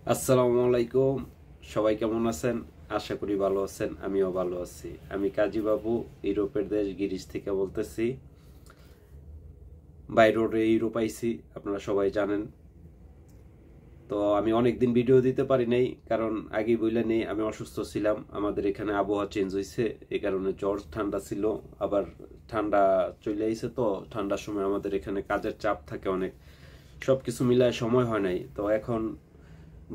আসসালামু আলাইকুম। সবাই কেমন আছেন? আশা করি ভালো আছেন। আমিও ভালো আছি। আমি কাজী বাবু, ইউরোপের দেশ গ্রিস থেকে বলতেছি। বাইরে ইউরোপ আইছি, আপনারা সবাই জানেন। তো আমি অনেকদিন ভিডিও দিতে পারি নাই, কারণ আগেই বইলে নেই আমি অসুস্থ ছিলাম। আমাদের এখানে আবহাওয়া চেঞ্জ হয়েছে, এই কারণে জ্বর ঠান্ডা ছিল। আবার ঠান্ডা চলে আইছে, তো ঠান্ডার সময় আমাদের এখানে কাজের চাপ থাকে অনেক, সবকিছু মিলায় সময় হয় নাই। তো এখন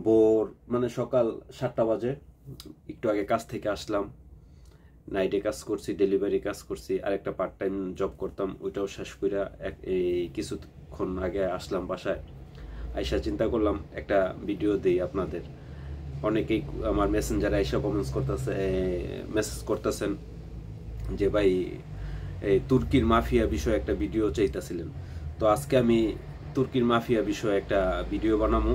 ভোর মানে সকাল 7টা বাজে, একটু আগে কাজ থেকে আসলাম। নাইটে কাজ করছি, ডেলিভারি কাজ করছি, আর একটা পার্ট টাইম জব করতাম, ওইটাও শেষ করে এই কিছুক্ষণ আগে আসলাম বাসায়। আইসা চিন্তা করলাম একটা ভিডিও দেই আপনাদের। অনেকেই আমার মেসেঞ্জারে আইসা কমেন্টস করতেছে, মেসেজ করতেছেন যে ভাই এই তুর্কির মাফিয়া বিষয়ে একটা ভিডিও চাইতেছিলেন। তো আজকে আমি তুর্কির মাফিয়া বিষয়ে একটা ভিডিও বানাবো,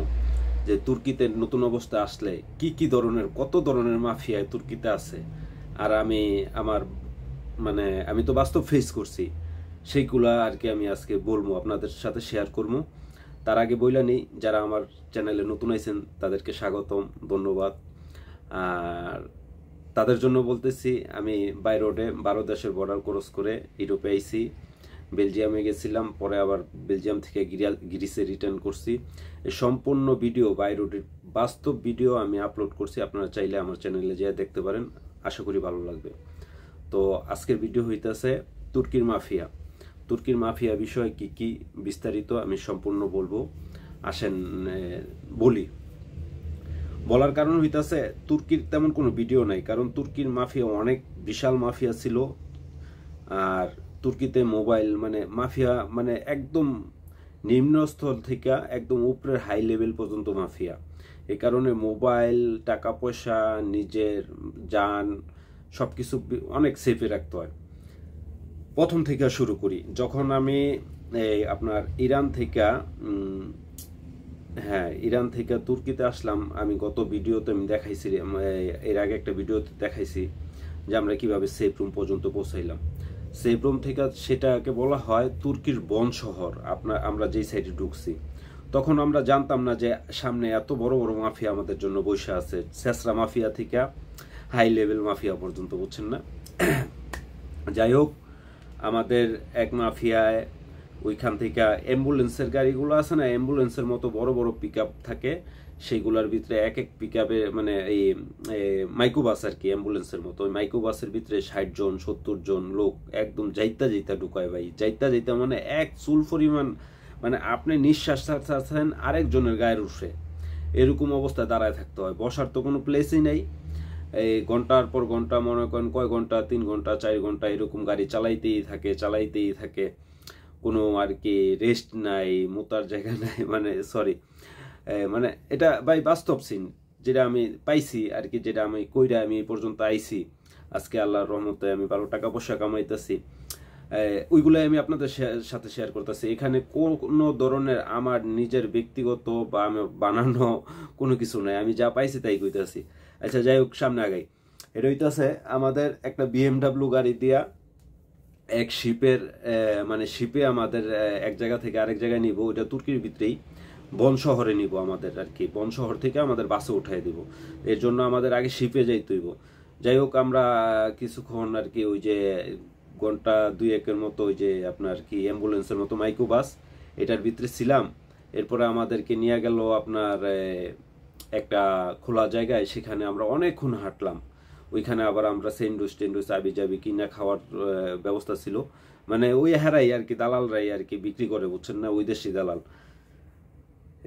যে তুর্কিতে নতুন অবস্থা আসলে কি কি ধরনের, কত ধরনের মাফিয়া তুর্কিতে আছে। আর আমি আমার মানে আমি তো বাস্তব ফেস করছি, সেইগুলা আর কি আমি আজকে বলবো, আপনাদের সাথে শেয়ার করবো। তার আগে বইলা নেই, যারা আমার চ্যানেলে নতুন আইছেন তাদেরকে স্বাগতম, ধন্যবাদ। আর তাদের জন্য বলতেছি, আমি বাই রোডে 12 দেশের বর্ডার ক্রস করে ইউরোপে আইছি। বেলজিয়ামে গেছিলাম, পরে আবার বেলজিয়াম থেকে গ্রিসে রিটার্ন করছি। এই সম্পূর্ণ ভিডিও বাই রোডের বাস্তব ভিডিও আমি আপলোড করছি, আপনারা চাইলে আমার চ্যানেলে যেয়ে দেখতে পারেন। আশা করি ভালো লাগবে। তো আজকের ভিডিও হইতেছে তুর্কির মাফিয়া। তুর্কির মাফিয়া বিষয়ে কি কি বিস্তারিত আমি সম্পূর্ণ বলবো। আসেন বলি। বলার কারণ হইতাছে, তুর্কির তেমন কোনো ভিডিও নাই, কারণ তুর্কির মাফিয়া অনেক বিশাল মাফিয়া ছিল। আর তুর্কিতে মোবাইল মানে মাফিয়া মানে একদম নিম্নস্থল থেকে একদম উপরের হাই লেভেল পর্যন্ত মাফিয়া। এই কারণে মোবাইল, টাকা পয়সা, নিজের যান সবকিছু অনেক সেফে রাখতে হয়। প্রথম থেকে শুরু করি। যখন আমি আপনার ইরান থেকে হ্যাঁ, ইরান থেকে তুর্কিতে আসলাম, আমি গত ভিডিওতে আমি দেখাইছি, এর আগে একটা ভিডিওতে দেখাইছি যে আমরা কিভাবে সেফ রুম পর্যন্ত পৌঁছাইলাম। সেফ রুম থেকে সেটাকে বলা হয় তুর্কির বন শহর। আমরা যেই সাইডে ঢুকছি, তখন আমরা জানতাম না যে সামনে এত বড় বড় মাফিয়া আমাদের জন্য বসে আছে। ছেসরা মাফিয়া থেকে হাই লেভেল মাফিয়া পর্যন্ত, বুঝছেন না? যাই হোক, আমাদের এক মাফিয়ায় ওইখান থেকে অ্যাম্বুলেন্সের গাড়িগুলো আছে না, অ্যাম্বুলেন্সের মতো বড় বড় পিক আপ থাকে, সেইগুলোর ভিতরে এক এক পিক আপে মানে এই মাইক্রোবাস আর কি, অ্যাম্বুলেন্সের মতো ওই মাইক্রোবাসের ভিতরে 60 জন 70 জন লোক একদম যাইতা যাইতা ঢুকায় ভাই। যাইতা যাইতা মানে এক চুল পরিমাণ, মানে আপনি নিঃশ্বাস ছাড়ছেন আরেকজনের গায়ের উঠে, এরকম অবস্থায় দাঁড়ায় থাকতে হয়। বসার তো কোনো প্লেসই নেই। এই ঘন্টার পর ঘন্টা, মনে করেন কয় ঘন্টা, 3 ঘন্টা 4 ঘন্টা এরকম গাড়ি চালাইতেই থাকে। কোনো আর কি রেস্ট নাই, মোতার জায়গা নাই, মানে সরি, মানে এটা ভাই বাস্তব সিন, যেটা আমি পাইছি আর কি, যেটা আমি কইরা আমি এই পর্যন্ত আইছি। আজকে আল্লাহর রহমতে আমি ভালো টাকা পয়সা কামাইতেছি, ওইগুলাই আমি আপনাদের সাথে শেয়ার করতেছি। এখানে কোনো ধরনের আমার নিজের ব্যক্তিগত বা আমি বানানো কোনো কিছু নাই, আমি যা পাইছি তাই কইতাছি। আচ্ছা যাই হোক, সামনে আগাই। এটা হইতাছে আমাদের একটা বিএমডাব্লিউ গাড়ি দিয়া এক শিপের মানে শিপে আমাদের এক জায়গা থেকে আরেক জায়গায় নিব। ওইটা তুর্কির ভিতরেই বন শহরে নিব আমাদের আর কি, বন শহর থেকে আমাদের বাসে উঠাই দিব। এর জন্য আমাদের আগে শিপে যাইতে হইব। যাই হোক, আমরা কিছুক্ষণ আর কি ওই যে ঘন্টা 2-1-এর মতো ওই যে আপনার কি অ্যাম্বুলেন্সের মতো মাইক্রো বাস, এটার ভিতরে ছিলাম। এরপরে আমাদেরকে নিয়ে গেল আপনার একটা খোলা জায়গায়, সেখানে আমরা অনেকক্ষণ হাঁটলাম। ওইখানে আবার আমরা স্যান্ডউইচ টেন্ডুইচ আবি যাবি কিনা খাওয়ার ব্যবস্থা ছিল। মানে ওই হারাই আর কি, দালালরাই আর কি বিক্রি করে, বুঝছেন না, ওই দেশি দালাল।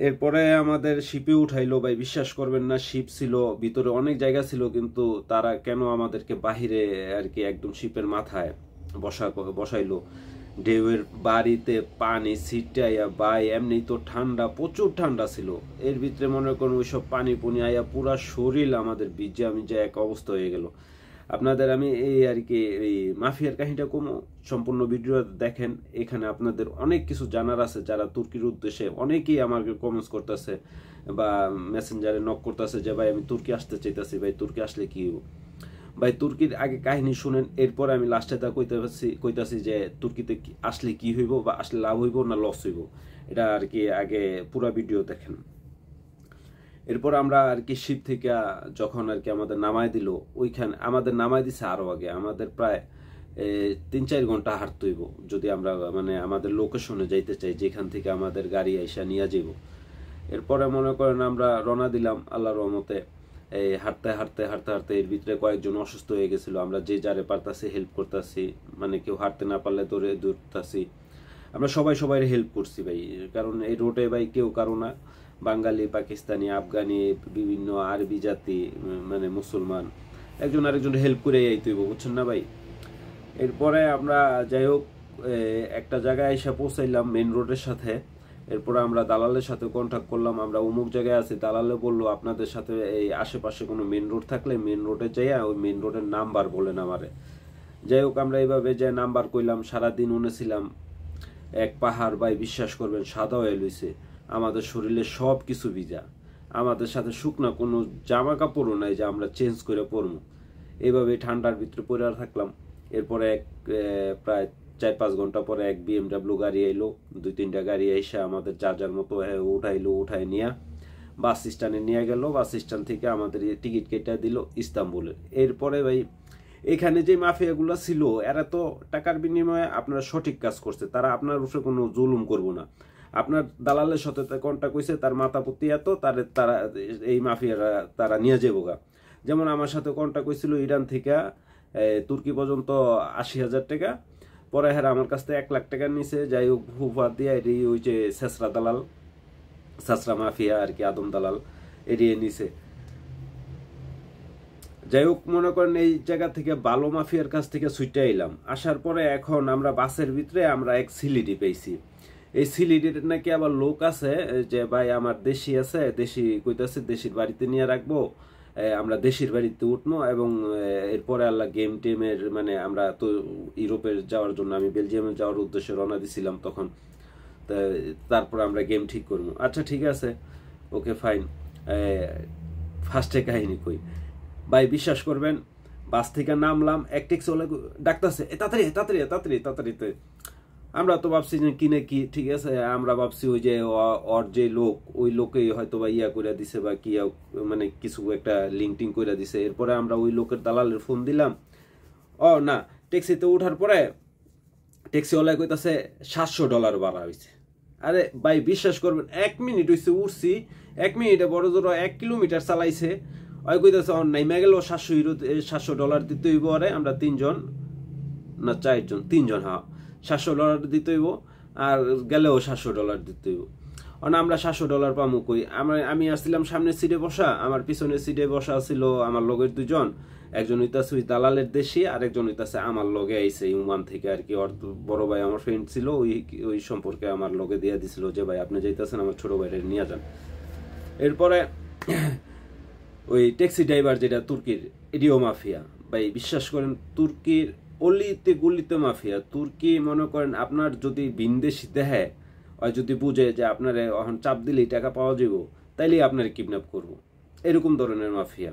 এরপরে আমাদের শিপে উঠাইলো ভাই, বিশ্বাস করবেন না, শিপ ছিল ভিতরে অনেক জায়গা ছিল, কিন্তু তারা কেন আমাদেরকে বাহিরে আর কি একদম শিপের মাথায় বসাইলো। ঢেউয়ের বাড়িতে পানি ছিটাইয়া ভাই, এমনি তো ঠান্ডা, প্রচুর ঠান্ডা ছিল। এর ভিতরে মনে করুন ওইসব পানি পুনি আইয়া পুরা শরীর আমাদের ভিজা মিজা এক অবস্থা হয়ে গেল। আপনাদের আমি এই আর কি এই মাফিয়ার কাহিনীটা কম, সম্পূর্ণ ভিডিও দেখেন। এখানে আপনাদের অনেক কিছু জানার আছে। যারা তুর্কির উদ্দেশ্যে, অনেকেই আমাকে কমেন্টস করতেছে বা মেসেঞ্জারে নক করতেছে যে ভাই আমি তুর্কি আসতে চাইতেছি, ভাই তুর্কি আসলে কি হইব। ভাই তুর্কির আগে কাহিনী শুনেন, এরপরে আমি লাস্টে তা কইতাছি যে তুর্কিতে আসলে কি হইব, বা আসলে লাভ হইব না লস হইব। এটা আর কি আগে পুরা ভিডিও দেখেন। এরপর আমরা আর কি শিপ থেকে যখন আর কি আমাদের নামায় দিল, ওইখানে আমাদের নামায় দিছে আরো আগে, আমাদের প্রায় 3-4 ঘন্টা হাঁটতে হইব যদি আমরা মানে আমাদের লোকেশনে যাইতে চাই, যেখান থেকে আমাদের গাড়ি আইসা নিয়ে যাব। এরপরে মনে করেন আমরা রওনা দিলাম আল্লাহর রহমতে। এই হাঁটতে হাঁটতে হাঁটতে হাঁটতে এর ভিতরে কয়েকজন অসুস্থ হয়ে গেছিল, আমরা যে যারে পারতাছি হেল্প করতেছি, মানে কেউ হাঁটতে না পারলে দৌড়তাছি, আমরা সবাই সবাই হেল্প করছি ভাই। কারণ এই রোডে ভাই কেউ কারো না, বাঙালি, পাকিস্তানি, আফগানি, বিভিন্ন আরবি জাতি, মানে মুসলমান, একজন আরেকজন হেল্প করে আইতে হইব, বুঝছেন না ভাই। এরপরে আমরা যাই হোক একটা জায়গায় এসে পৌঁছাইলাম মেন রোডের সাথে। এরপরে আমরা দালালের সাথে কন্ট্যাক্ট করলাম, আমরা অমুক জায়গায় আছি। দালালে বললো আপনাদের সাথে এই আশেপাশে কোনো মেন রোড থাকলে মেন রোডে যাইয়া ওই মেন রোডের নাম্বার বলেন আমারে। যাই হোক আমরা এইভাবে যে নাম্বার কইলাম, সারাদিন উনেছিলাম। এক পাহাড় ভাই, বিশ্বাস করবেন সাদা হয়ে লইছে, আমাদের শরীরে সব কিছু ভিজা, আমাদের সাথে শুকনা কোনো জামা কাপড়ও নাই যে আমরা চেঞ্জ করে পরবো। এইভাবে ঠান্ডার ভিতরে পরে থাকলাম। এরপরে প্রায় 4-5 ঘন্টা পরে এক BMW গাড়ি আইলো, 2-3টা গাড়ি এসে আমাদের যার যার মতো উঠাই নিয়ে বাস স্ট্যান্ডে নিয়ে গেল। বাস স্ট্যান্ড থেকে আমাদের টিকিট কেটে দিল ইস্তাম্বুলের। এরপরে ভাই এখানে যে মাফিয়াগুলো ছিল, এরা তো টাকার বিনিময়ে আপনারা সঠিক কাজ করছে, তারা আপনার উপরে কোনো জুলুম করবো না। আপনার দালালের সাথে কন্ট্যাক্ট হয়েছে, তার মাথাপতি এত, তারা এই মাফিয়ারা তারা নিয়ে যাবো গা। যেমন আমার সাথে কন্ট্যাক্ট হয়েছিল ইরান থেকে তুর্কি পর্যন্ত 80,000 টাকা, পরে হ্যাঁ আমার কাছ থেকে 1 লাখ টাকা নিছে। যাই হোক হুফা দিয়ে এটি ওই যে শেষরা দালাল, শেষরা মাফিয়া আর কি, আদম দালাল এড়িয়ে নিছে। যাই হোক মনে করেন এই জায়গা থেকে ভালো মাফিয়ার কাছ থেকে ছুটে এলাম। আসার পরে এখন আমরা বাসের ভিতরে আমরা এক সিলিডি পেয়েছি। এই সিলিডির নাকি আবার লোক আছে যে ভাই আমার দেশি আছে, দেশি কইতাছে দেশির বাড়িতে নিয়ে রাখবো, আমরা দেশের বাড়িতে উঠবো। এবং এরপরে আল্লাহ গেম টেমের মানে আমরা তো ইউরোপের যাওয়ার জন্য, আমি বেলজিয়ামে যাওয়ার উদ্দেশ্যে রওনা দিছিলাম তখন, তারপর আমরা গেম ঠিক করবো। আচ্ছা ঠিক আছে, ওকে ফাইন। ফার্স্টে কাহিনী কই ভাই, বিশ্বাস করবেন বাস থেকে নামলাম, এক ট্যাক্সি ওলা ডাকতেছে তাড়াতাড়ি তাড়াতাড়ি তাড়াতাড়ি তাড়াতাড়িতে। আমরা তো ভাবছি যে কিনে কি, ঠিক আছে, আমরা ভাবছি ওই যে ওর যে লোক, ওই লোকেই হয়তো বা ইয়া করে দিছে বা কি, মানে কিছু একটা লিঙ্কটিং করে দিছে। এরপরে আমরা ওই লোকের দালালের ফোন দিলাম। ও না, ট্যাক্সিতে ওঠার পরে ট্যাক্সিওয়ালা কইতাছে $700 ভাড়া হয়েছে। আরে ভাই বিশ্বাস করবেন 1 মিনিট হয়েছে উঠছি, 1 মিনিটে বড় জোর 1 কিলোমিটার চালাইছে। ওই কইতাছে নাইমা গেল $700 দিতে হইব। আরে আমরা 3 জন না 4 জন, 3 জন, হ্যাঁ $700 দিতে হইব, আর গেলেও $700 দিতে হইব। আমরা $700 পামু কই? আমি আসছিলাম সামনের সিটে বসা, আমার পিছনের সিটে বসা ছিল আমার লগের 2 জন, একজন হইতাছে ওই দালালের দেশি, আর একজন হইতাছে আমার লগে আইছে ওমান থেকে আর কি। ওর বড় ভাই আমার ফ্রেন্ড ছিল, ওই সম্পর্কে আমার লগে দিয়ে দিছিল যে ভাই আপনি যাইতেছেন আমার ছোট ভাইরে নিয়ে যান। এরপরে ওই ট্যাক্সি ড্রাইভার যেটা তুর্কির, এডিও মাফিয়া ভাই, বিশ্বাস করেন তুর্কির অলিতে গলিতে মাফিয়া। তুর্কি মনে করেন আপনার যদি বিনদেশি দেহে, যদি বুঝে যে আপনার এখন চাপ দিলেই টাকা পাওয়া যাব, তাইলেই আপনার কিডন্যাপ করব, এরকম ধরনের মাফিয়া।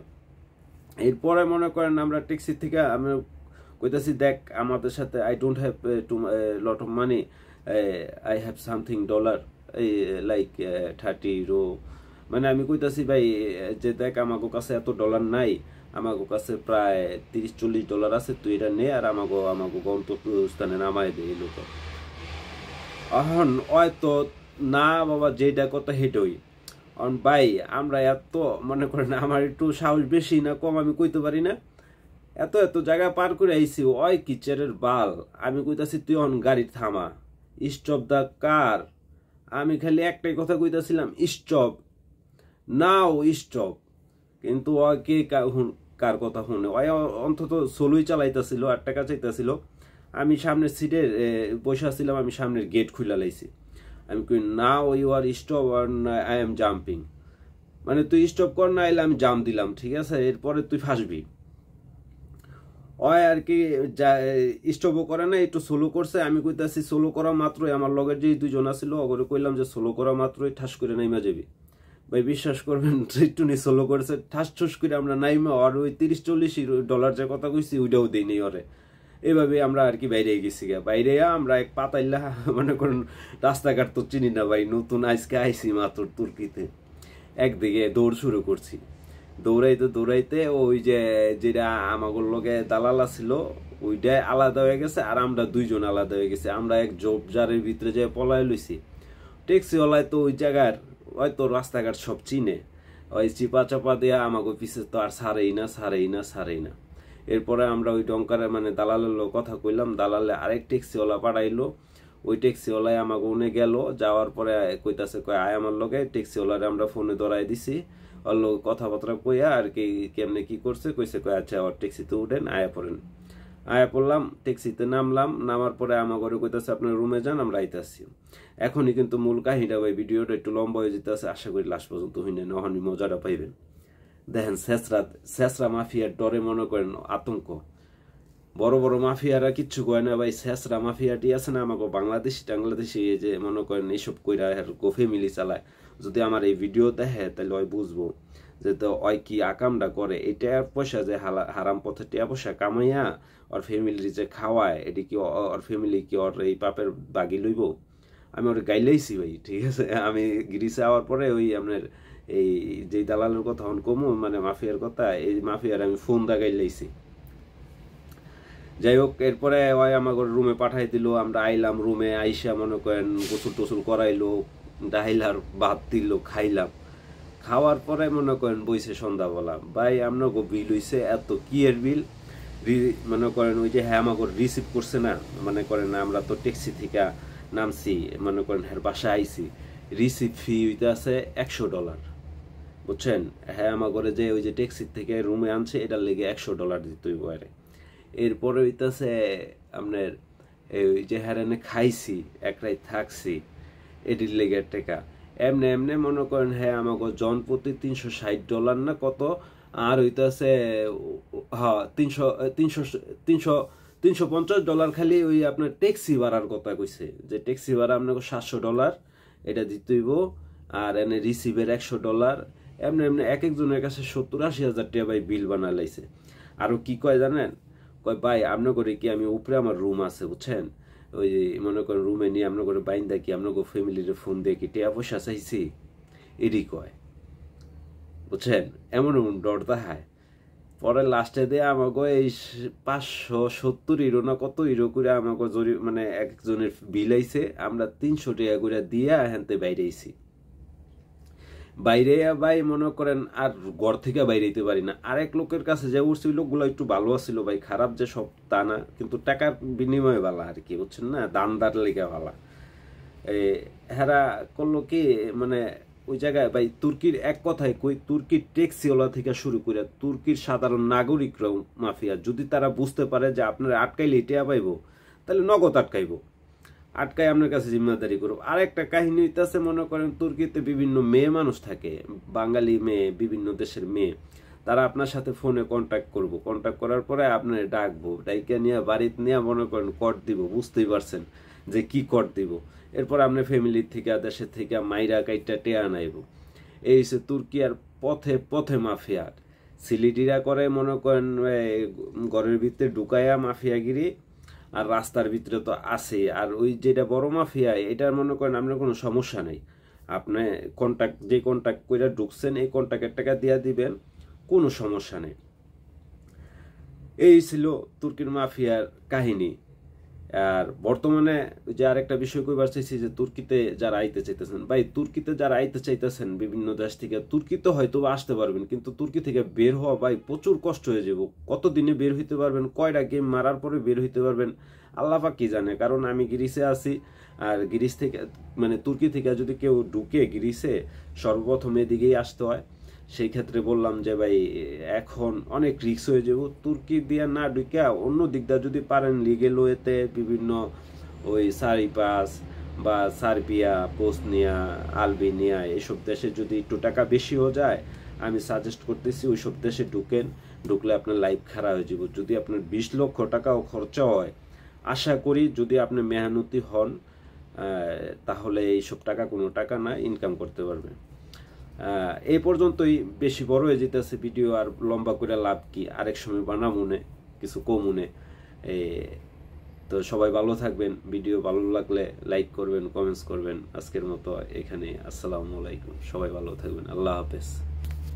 এরপরে মনে করেন আমরা ট্যাক্সি থেকে আমি কইতাছি দেখ আমাদের সাথে I don't have to lot of money, I have something dollar, like 30 euro. মানে আমি কইতাছি ভাই যে দেখ আমাকে কাছে এত ডলার নাই, আমাকে কাছে প্রায় $30-40 আছে, তুই এটা নে আর আমাকে গন্তব্যস্থানে নামাই দে। এই লোক এখন হয়তো না বাবা যেটা কথা হেঁটই ভাই, আমরা এত মনে করেন আমার একটু সাহস বেশি না কম আমি কইতে পারি না, এত এত জায়গা পার করে আইছি। ওই কিচারের বাল, আমি কইতাছি তুই অন গাড়ি থামা, স্টপ দা কার। আমি খালি একটাই কথা কইতাছিলাম স্টপ নাও স্টপ, কিন্তু ও কে কার কথা শুনে? ওই অন্তত সোলোই চালাইতেছিল, 8 টাকা চাইতেছিল। আমি সামনের সিটে বসে ছিলাম, আমি সামনের গেট খুলে লাইছি। আমি কই নাও ইউ আর স্টপ আর আই এম জাম্পিং, মানে তুই স্টপ কর না এলে আমি জাম দিলাম, ঠিক আছে, এরপরে তুই ফাঁসবি। ওই আর কি স্টপও করে না, একটু সোলো করছে। আমি কইতাছি সোলো করা মাত্রই আমার লগের যে 2 জন ছিল ওগুলো কইলাম যে সোলো করা মাত্রই ঠাস করে নাইমা যাবি। ভাই বিশ্বাস করবেন একটু নি সোলো করেছে, ঠাস ঠুস করে আমরা নাইমা, আর ওই $30-40 যে কথা কইছি ওইটাও দিইনি ওরে। এইভাবে আমরা আর কি বাইরে গেছি গা। বাইরে আমরা এক পাতাইলা মনে করেন রাস্তাঘাট তো চিনি না ভাই, নতুন আজকে আইসি মাত্র তুর্কিতে। একদিকে দৌড় শুরু করছি। দৌড়াইতে দৌড়াইতে ওই যে যেটা আমাগোর লগে দালালা ছিল ওইটাই আলাদা হয়ে গেছে, আর আমরা দুইজন আলাদা হয়ে গেছি। আমরা এক জোবজারের ভিতরে যে পলায় লইছি। ট্যাক্সিওয়ালায় তো ওই জায়গার হয়তো রাস্তাঘাট সব চিনে, ওই চিপা চাপা দেয়া আমাকে পিছিয়ে তো আর ছাড়েই না। এরপরে আমরা ওই ডঙ্কারে মানে দালালের কথা কইলাম, দালালে আরেক ট্যাক্সিওয়ালা পাঠাইলো। ওই ট্যাক্সিওয়ালায় আমাকে উনে গেল, যাওয়ার পরে কইতাছে কয় আয় আমার লগে। ট্যাক্সিওয়ালারে আমরা ফোনে ধরাই দিছি, ওর লোক কথাবার্তা কইয়া আর কি কেমনে কি করছে কইছে কয় আচ্ছা ওর ট্যাক্সিতে উঠেন, আয়া পড়লাম, ট্যাক্সিতে নামলাম। নামার পরে আমাকে কইতাছে আপনার রুমে যান, আমরা আইতাছি। এখনই কিন্তু মূল কাহিনীটা ভাই, ভিডিওটা একটু লম্বা হয়ে যেতেছে, আশা করি লাস্ট পর্যন্ত হইনে নহনি মজাটা পাইবেন। দেখেন শেষরা মাফিয়ার ডরে মনে করেন আতঙ্ক। বড় বড় মাফিয়ারা কিচ্ছু কয় না ভাই, শেষরা মাফিয়াটি আছে না আমাকে বাংলাদেশি এই যে মনে করেন এইসব কইরা ফ্যামিলি চালায়। যদি আমার এই ভিডিও দেখে তাহলে ওই বুঝবো যে তো ওই কি আকামটা করে। এই টাকা পয়সা যে হারাম পথে টাকা পয়সা কামাইয়া ওর ফ্যামিলির যে খাওয়ায়, এটি কি ওর ফ্যামিলি কি ওর এই পাপের বাগি লইব? আমি ওর গাইলেইছি ভাই, ঠিক আছে। আমি গ্রিসে আওয়ার পরে ওই আপনার এই যে দালালের কথা কমু মানে মাফিয়ার কথা, এই মাফিয়ার আমি ফোন দা গাইলেইছি। যাই হোক, এরপরে ওই আমাকে রুমে পাঠাই দিল। আমরা আইলাম রুমে, আইসা মনে করেন গোসল টোসল করাইলো, ডাইলার ভাত দিল, খাইলাম। খাওয়ার পরে মনে করেন বইছে সন্ধ্যাবেলা। ভাই আমরা বিল হইছে এত, কি এর বিল মনে করেন ওই যে হ্যাঁ আমাকে রিসিভ করছে না, মনে করেন আমরা তো ট্যাক্সি থেকে নামছি, মনে করেন হ্যাঁ বাসায় আইসি, রিসিভ ফি হইতে আছে $100, বুঝছেন। হ্যাঁ আমাকে যে ওই যে ট্যাক্সি থেকে রুমে আনছে এটার লেগে $100 দিতে হইব। এরপরে হইতেছে আপনার ওই যে হ্যারানে খাইছি, এক রাত থাকছি, এটির লেগে টাকা। এমনি মনে করেন হ্যাঁ আমাকে জন প্রতি $360 না কত, আর হইতেছে হ্যাঁ $350 খালি ওই আপনার ট্যাক্সি ভাড়ার কথা কইছে, যে ট্যাক্সি ভাড়া আপনাকে $700 এটা দিতে হইব, আর এনে রিসিভের $100। এমনি এক একজনের কাছে 70-80 হাজার টাকা ভাই বিল বানা লাইছে। আরো কি কয় জানেন, কয় ভাই আপনার করে কি আমি উপরে আমার রুম আছে বুঝছেন, ওই মনে করেন রুমে নিয়ে আপনার করে বাইন দেখি আপনার ফ্যামিলির ফোন দিয়ে কি টিয়া পয়সা চাইছি, এরই কয়, বুঝছেন। এমন ডর দেখায়। পরে লাস্টে দিয়ে আমাকে এই 570 ইউরো না কত ইউরো করে আমাকে মানে একজনের বিল আইছে। আমরা 300 টাকা করে দিয়ে হ্যান্তে বাইরে আইছি। বাইরে ভাই মনে করেন আর ঘর থেকে বাইরে যেতে পারি না। আরেক লোকের কাছে যে উঠছি, ওই লোকগুলো একটু ভালো আছিল ভাই, খারাপ যে সব তা না, কিন্তু টাকার বিনিময়ে ভালো আর কি, বুঝছেন না, দানদার লেগে ভালো। হেরা করলো কি মানে ওই জায়গায় ভাই তুর্কির এক কথায় কই, তুর্কির ট্যাক্সিওয়ালা থেকে শুরু করে তুর্কির সাধারণ নাগরিকরাও মাফিয়া। যদি তারা বুঝতে পারে যে আপনারা আটকাইলে টেয়া পাইব, তাহলে নগদ আটকাইব, আটকাই আপনার কাছে জিম্মাদারি করব। আর একটা কাহিনী হইতেছে, মনে করেন তুর্কিতে বিভিন্ন মেয়ে মানুষ থাকে, বাঙালি মেয়ে, বিভিন্ন দেশের মেয়ে, তারা আপনার সাথে ফোনে কন্ট্যাক্ট করব, কন্ট্যাক্ট করার পরে আপনার ডাকবো, ডাইকা নিয়ে বাড়িতে নিয়ে মনে করেন কট দিব, বুঝতেই পারছেন যে কি কট দিব। এরপর আপনার ফ্যামিলির থেকে দেশের থেকে মাইরা কাইটা টেয়া নাইব। এই হচ্ছে তুর্কি। আর পথে পথে মাফিয়ার সিলিটিরা করে মনে করেন ঘরের ভিতরে ঢুকাইয়া মাফিয়াগিরি, আর রাস্তার ভিতরে তো আছে। আর ওই যেটা বড় মাফিয়া, এটার মনে করেন আপনার কোনো সমস্যা নেই, আপনি যে কন্ট্যাক্ট করে ঢুকছেন এই কন্ট্যাক্টের টাকা দিয়ে দিবেন, কোনো সমস্যা নেই। এই ছিল তুর্কির মাফিয়ার কাহিনী। আর বর্তমানে যে আরেকটা বিষয় কইবার চাইছি, যে তুর্কিতে যারা আইতে চাইতেছেন ভাই, তুর্কিতে যারা আইতে চাইতেছেন বিভিন্ন দেশ থেকে, তুর্কিতে হয়তো আসতে পারবেন, কিন্তু তুর্কি থেকে বের হওয়া ভাই প্রচুর কষ্ট হয়ে যাব। কতদিনে বের হইতে পারবেন, কয়টা গেম মারার পরে বের হইতে পারবেন আল্লাহ পাক কি জানে। কারণ আমি গ্রিসে আছি, আর গ্রিস থেকে মানে তুর্কি থেকে যদি কেউ ঢুকে গ্রিসে, সর্বপ্রথম এদিকেই আসতে হয়। সেই ক্ষেত্রে বললাম যে ভাই এখন অনেক রিস্ক হয়ে যাব। তুর্কি দিয়ে না ঢুকে অন্য দিকটা যদি পারেন লিগেল ওয়েতে বিভিন্ন ওই সাইপ্রাস বা সার্বিয়া, বোসনিয়া, আলবেনিয়া এইসব দেশে যদি একটু টাকা বেশিও যায়, আমি সাজেস্ট করতেছি ওই সব দেশে ঢুকলে আপনার লাইফ খারাপ হয়ে যাব। যদি আপনার 20 লক্ষ টাকাও খরচা হয়, আশা করি যদি আপনি মেহনতি হন তাহলে এইসব টাকা কোনো টাকা না, ইনকাম করতে পারবেন। এই পর্যন্তই, বেশি বড় হয়ে যেতেছে ভিডিও, আর লম্বা করে লাভ কি, আরেক সময় বানামুনে কিছু কমুনে। তো সবাই ভালো থাকবেন, ভিডিও ভালো লাগলে লাইক করবেন, কমেন্টস করবেন। আজকের মতো এখানে, আসসালামু আলাইকুম, সবাই ভালো থাকবেন, আল্লাহ হাফেজ।